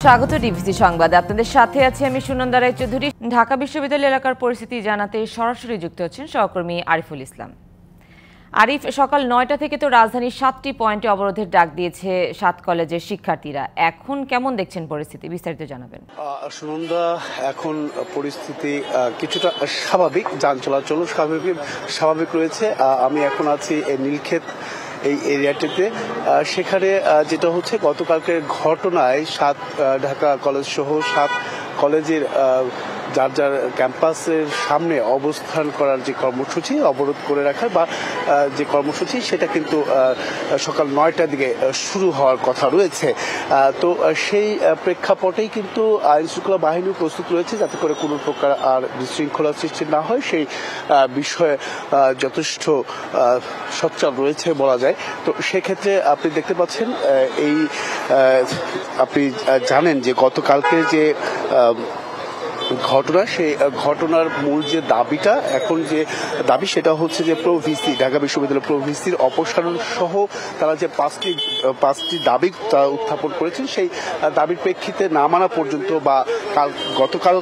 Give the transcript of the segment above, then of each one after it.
স্বাগত ডিবিসি সংবাদে আপনাদের সাথে আছি আমি সুনন্দা রায়চৌধুরী। ঢাকা বিশ্ববিদ্যালয় এলাকার পরিস্থিতি জানাতে সরাসরি যুক্ত হচ্ছেন সহকর্মী আরিফুল ইসলাম। আরিফ, সকাল ৯টা থেকে তো রাজধানীর ৭টি পয়েন্টে অবরোধের ডাক দিয়েছে ৭ কলেজের শিক্ষার্থীরা। এখন কেমন দেখছেন পরিস্থিতি, বিস্তারিত জানাবেন। সুনন্দা, এখন পরিস্থিতি কিছুটা স্বাভাবিক, যান চলাচল স্বাভাবিক রয়েছে। আমি এখন আছি নীলক্ষেত এই এরিয়াটিতে। সেখানে যেটা হচ্ছে, গতকালকের ঘটনায় ঢাকা কলেজ সহ ৭ কলেজের যার যার ক্যাম্পাসের সামনে অবস্থান করার যে কর্মসূচি, অবরোধ করে রাখার বা যে কর্মসূচি, সেটা কিন্তু সকাল ৯টার দিকে শুরু হওয়ার কথা রয়েছে। তো সেই প্রেক্ষাপটেই কিন্তু আইন শৃঙ্খলা বাহিনী প্রস্তুত রয়েছে যাতে করে কোনো প্রকার আর বিশৃঙ্খলা সৃষ্টি না হয়, সেই বিষয়ে যথেষ্ট সচ্চার রয়েছে বলা যায়। তো সেক্ষেত্রে আপনি দেখতে পাচ্ছেন, আপনি জানেন যে গতকালকে যে ঘটনা, সেই ঘটনার মূল যে দাবিটা, এখন যে দাবি সেটা হচ্ছে যে প্রভিসি, ঢাকা বিশ্ববিদ্যালয় প্রভিসির অপসারণ সহ তারা যে পাঁচটি দাবি তারা উত্থাপন করেছেন, সেই দাবির প্রেক্ষিতে না মানা পর্যন্ত বা গতকাল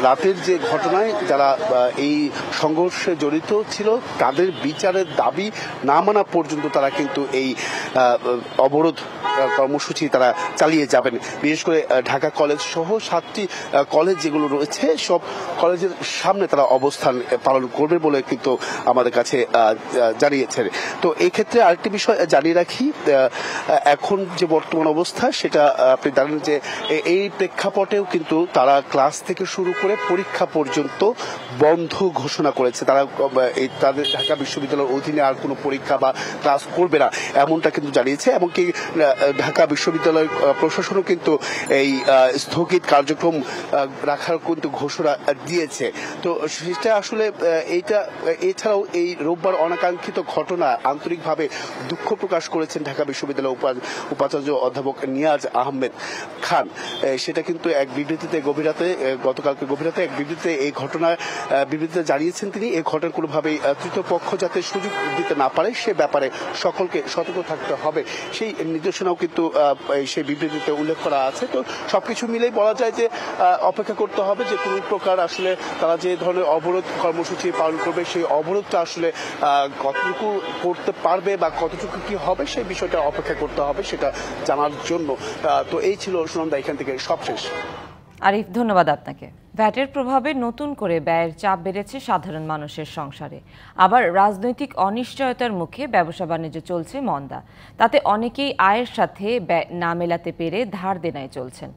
রাতের যে ঘটনায় যারা এই সংঘর্ষে জড়িত ছিল তাদের বিচারের দাবি না মানা পর্যন্ত তারা কিন্তু এই অবরোধ কর্মসূচি তারা চালিয়ে যাবেন। বিশেষ করে ঢাকা কলেজ সহ 7টি কলেজ যেগুলো রয়েছে, সব কলেজের সামনে তারা অবস্থান পালন করবে বলে কিন্তু আমাদের কাছে জানিয়েছেন। তো এই ক্ষেত্রে আরেকটি বিষয় জানিয়ে রাখি, এখন যে বর্তমান অবস্থা সেটা আপনি জানেন যে এই প্রেক্ষাপটেও কিন্তু তারা ক্লাস থেকে শুরু করে পরীক্ষা পর্যন্ত বন্ধ ঘোষণা করেছে। তারা তাদের ঢাকা বিশ্ববিদ্যালয়ের অধীনে আর কোনো পরীক্ষা বা ক্লাস করবে না, এমনটা কিন্তু জানিয়েছে। এমনকি ঢাকা বিশ্ববিদ্যালয় প্রশাসনও কিন্তু এই স্থগিত কার্যক্রম রাখার কিন্তু ঘোষণা দিয়েছে। তো সেটা আসলে এছাড়াও এই রোববার অনাকাঙ্ক্ষিত ঘটনা আন্তরিকভাবে দুঃখ প্রকাশ করেছেন ঢাকা বিশ্ববিদ্যালয়ের উপাচার্য অধ্যাপক নিয়াজ আহমেদ খান। সেটা কিন্তু এক বিবৃতিতে গতকালকে গভীর রাতে এক বিবৃতিতে এই ঘটনার বিবৃতিতে জানিয়েছেন তিনি, এই ঘটনা কোনোভাবেই তৃতীয় পক্ষ যাতে সুযোগ দিতে না পারে সে ব্যাপারে সকলকে সতর্ক থাকতে হবে, সেই নির্দেশনাও কিন্তু সেই বিবৃতিতে উল্লেখ করা আছে। তো সবকিছু মিলেই বলা যায় যে অপেক্ষা করতে হবে যে কোন প্রকার আসলে তারা যে ধরনের অবরোধ কর্মসূচি পালন করবে, সেই অবরোধটা আসলে কতটুকু করতে পারবে বা কতটুকু কি হবে, সেই বিষয়টা অপেক্ষা করতে হবে সেটা জানার জন্য। তো এই ছিল সুনন্দা এখান থেকে সবশেষ। আরিফ, ধন্যবাদ আপনাকে। ভ্যাটের প্রভাবে নতুন করে ব্যয়ের চাপ বেড়েছে সাধারণ মানুষের সংসারে। আবার রাজনৈতিক অনিশ্চয়তার মুখে ব্যবসা বাণিজ্য চলছে মন্দা। তাতে অনেকেই আয়ের সাথে ব্যয় না মেলাতে পেরে ধার দেনায় চলছেন।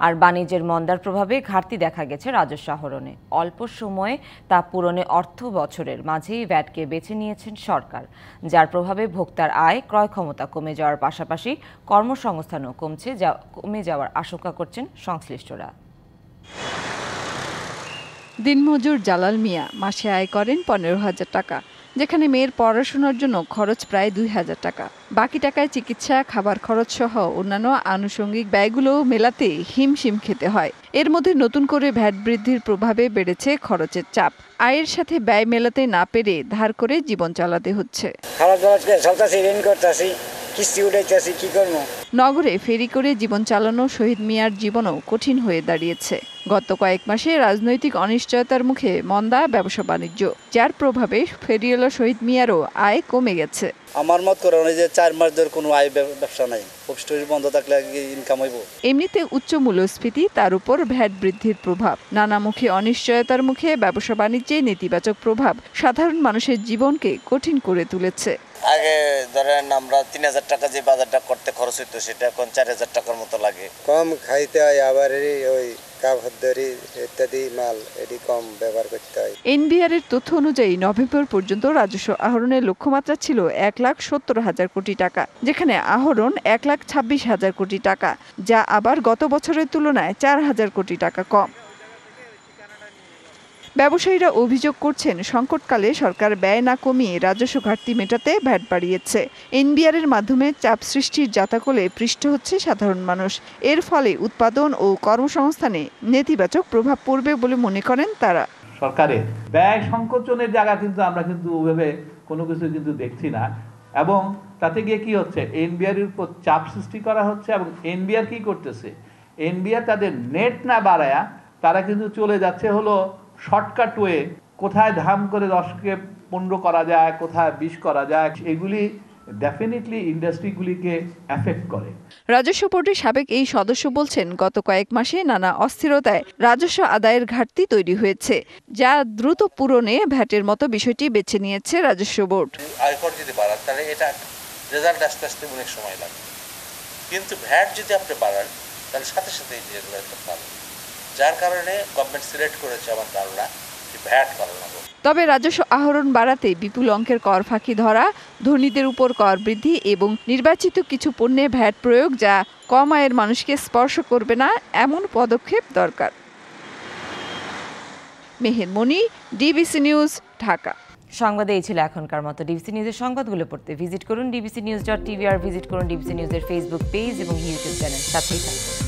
আর বাণিজ্যের মন্দার প্রভাবে ঘাটতি দেখা গেছে রাজস্ব আহরণে। অল্প সময়ে তা পূরণে অর্থ বছরের মাঝেই ভ্যাটকে বেছে নিয়েছেন সরকার, যার প্রভাবে ভোক্তার আয় ক্রয় ক্ষমতা কমে যাওয়ার পাশাপাশি কর্মসংস্থানও কমে যাওয়ার আশঙ্কা করছেন সংশ্লিষ্টরা। দিনমজুর জালাল মিয়া মাসে আয় করেন 15,000 টাকা, যেখানে মেয়ের পড়াশোনার জন্য খরচ প্রায় 2,000 টাকা। বাকি টাকায় চিকিৎসা, খাবার খরচ সহ অন্যান্য আনুষঙ্গিক ব্যয়গুলো মেলাতে হিমশিম খেতে হয়। এর মধ্যে নতুন করে ভ্যাট বৃদ্ধির প্রভাবে বেড়েছে খরচের চাপ। আয়ের সাথে ব্যয় মেলাতে না পেরে ধার করে জীবন চালাতে হচ্ছে। নগরে ফেরি করে জীবন চালানো শহীদ মিয়ার জীবনও কঠিন হয়ে দাঁড়িয়েছে। গত কয়েক মাসে রাজনৈতিক অনিশ্চয়তার মুখে মন্দা ব্যবসা বাণিজ্য, যার প্রভাবে ফেরিওয়ালা শহীদ মিয়ারও আয় কমে গেছে। আমার মত করে যে 4 মাস ধরে কোনো আয় ব্যবসা নাই, অফিস বন্ধ থাকলে ইনকাম হইব। এমনিতে উচ্চ মূল্যস্ফীতি, তার উপর ভ্যাট বৃদ্ধির প্রভাব, নানামুখী অনিশ্চয়তার মুখে ব্যবসা বাণিজ্যে নেতিবাচক প্রভাব সাধারণ মানুষের জীবনকে কঠিন করে তুলেছে। আগে ধরেন আমরা 3,000 টাকা যে বাজারটা করতে খরচ হইতো, সেটা এখন 4,000 টাকার মতো লাগে। কম খাইতে হয়, আবার ওই কাপড় ইত্যাদি মাল এটি কম ব্যবহার করতে হয়। এনবিআর এর তথ্য অনুযায়ী নভেম্বর পর্যন্ত রাজস্ব আহরণের লক্ষ্যমাত্রা ছিল 1,70,000 কোটি টাকা, যেখানে আহরণ 1,26,000 কোটি টাকা, যা আবার গত বছরের তুলনায় 4,000 কোটি টাকা কম। ব্যবসায়ীরা অভিযোগ করছেন, সংকটকালে সরকার ব্যয় না কমিয়ে রাজস্ব ঘাটতি মেটাতে ভ্যাট বাড়িয়েছে। এনবিআর এর মাধ্যমে চাপ সৃষ্টির জাতাকলে পৃষ্ঠ হচ্ছে সাধারণ মানুষ। এর ফলে উৎপাদন ও কর্মসংস্থানে নেতিবাচক প্রভাব পড়বে বলে মনে করেন তারা। সরকারের ব্যয় সংকোচনের জায়গা কিন্তু আমরা ওইভাবে কোনো কিছু দেখছি না, এবং তাতে গিয়ে কি হচ্ছে, এনবিআর এর উপর চাপ সৃষ্টি করা হচ্ছে। এবং এনবিআর কি করতেছে, এনবিআর তাদের নেট না বাড়ায়া তারা কিন্তু চলে যাচ্ছে হলো শর্টকাট ওয়ে, কোথায় ধাম করে 10কে 15 করা যায়, কোথায় 20 করা যায়, এগুলি ডেফিনেটলি ইন্ডাস্ট্রিগুলিকে এফেক্ট করে। রাজস্ব বোর্ডের সাবেক এই সদস্য বলছেন, গত কয়েক মাসে নানা অস্থিরতায় রাজস্ব আদায়ের ঘাটতি তৈরি হয়েছে, যা দ্রুত পূরণে ভ্যাটের মতো বিষয়টি বেছে নিয়েছে রাজস্ব বোর্ড। আয়কর যদি বাড়ান তাহলে এটা রেজাল্ট আসতে আসতে অনেক সময় লাগে, কিন্তু ভ্যাট যদি আপনি বাড়ান তাহলে সাথে সাথে এই রেজাল্ট পাবেন, যার কারণে গভর্নমেন্ট সিলেক্ট করেছে আমার ধারণা ভ্যাট বাড়ানো। তবে রাজস্ব আহরণ বাড়াতে বিপুল অঙ্কের কর ফাঁকি ধরা, ধনীদের উপর কর বৃদ্ধি এবং নির্বাচিত কিছু পণ্যে ভ্যাট প্রয়োগ, যা কম আয়ের মানুষকে স্পর্শ করবে না, এমন পদক্ষেপ দরকার। মেহের মনি, ডিবিসি নিউজ, ঢাকা। সংবাদে এই ছিল এখনকার মতো। ডিবিসি নিউজের সংবাদগুলো পড়তে ভিজিট করুন dbcnews.tv আর ভিজিট করুন ডিবিসি নিউজের ফেসবুক পেজ এবং ইউটিউব চ্যানেল। সাথেই থাকুন।